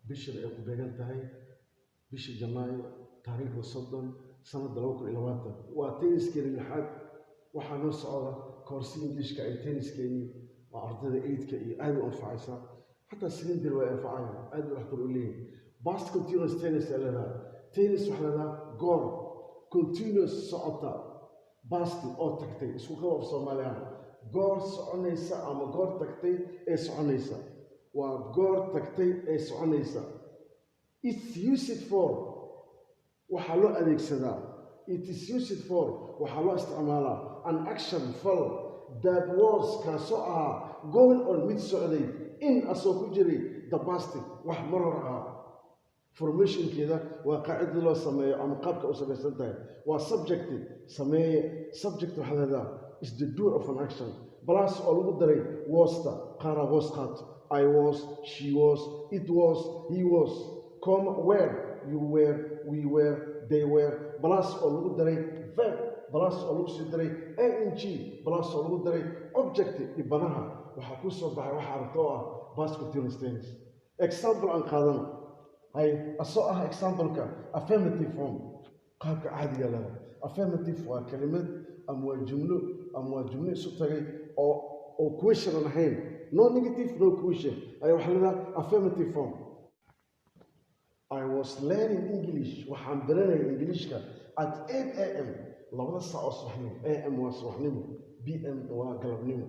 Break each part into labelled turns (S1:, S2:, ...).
S1: bishan ay ku beegan tahay bisha Janaayo taariikhda 30 sanadda 2020 waa tenniskeeni lixaad waxaa noo socda koorsi Englishka ay tenniskeeni waa ardayda 8ka iyo aad u anfacaysa xataa cylinder way anfacayaan aad waxtar u leeyahay past continuous tennis tennis waxa la goal continuous socota past oo tagtay isku qabab Soomaaliya goor soconaysa ama goor tagtay ee soconaysa waa goor tagtay ee soconaysa it's used for waxa loo adeegsadaa it is used for waxa loo isticmaalaa an action fal that was kaasoo going on mid socday in asoo ku jiray the past wax marar formationkeeda waa qaacidada loo sameeyo ama qaabka u samaysan tahay waa subject sameeye subject waxa la is the doer of an action plus oo lagu daray was-ta qaara was qaat I was, she was, it was, he was, come where, you were, we were, they were, plus oo lagu daray verb, plus oo lagu sii daray ing, plus oo lagu daray object ibanaha waxaa ku soo baxay waxa aragto past continuous tense. Example aan qaadano ay asoo example-ka affirmative form qaabka caadiga leh affirmative waa kelimad ama waa jumlo isu tagay oo question aan ahayn no negative no question ay waxa la affirmative form. I was learning English waxaan baranay Englishka at 8 am labada saac oo subaxnimo am waa subaxnimo pm waa galabnimo.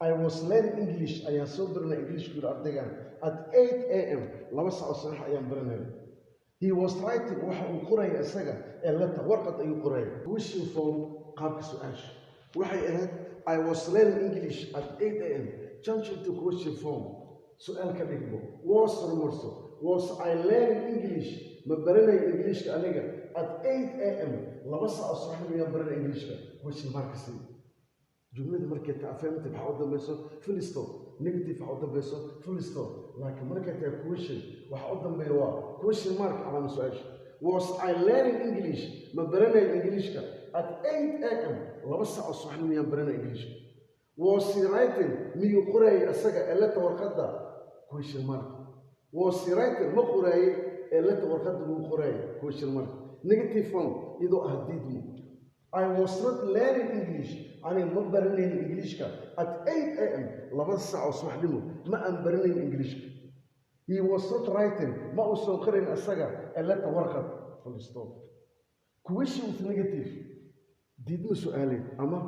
S1: I was learning English ayaan soo baranay English guud ardaygan at 8 am laba saac oo subax ayaan baranay. He was writing waxa uu qoray isaga letter warqad ayuu qoray question form qaabka su'aasha waxay ahayd I was learning English at 8 am change into question form su'aal ka dhigbo was rumorso was I learning English ma baranay Englishka aniga at 8 am laba saac oo subaxnimo ayaan baranay Englishka question mark si jumlada markay ta affirmative waxa u dambayso full stop negative waxa u dambayso full stop laakiin markay ta question waxa u dambeeyo waa question mark ama su'aasha was I learning English ma baranay Englishka at 8 am laba saac oo subaxnimo ayaan baranay Englishka was he writing miyuu qoray asaga letter warqadda question mark was he writing ma qoray letter warqadda muu qoray question mark negative form idoo didmo I was not learning English ani ma baranay Englishka at 8 am laba saac oo subaxnimo ma aan baranay Englishka. He was not writing ma uu soo qorin asaga letter warqad full stop. Question with negative didmo su'aaleed ama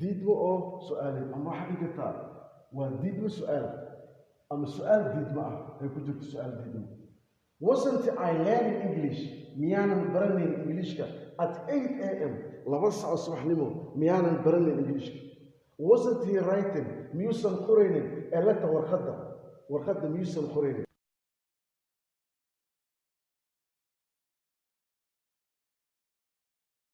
S1: didmo oo su'aaleed ama waxa dhigata waa didmo su'aal ama su'aal didmo ay ku jirto su'aal didmo. Wasn't I learning English miyaanan baranay Englishka at 8 am laba saac oo subaxnimo miyaanan baranay Englishka. Wasn't he writing miyuusan qoraynin letter warqadda miyuusan qoraynin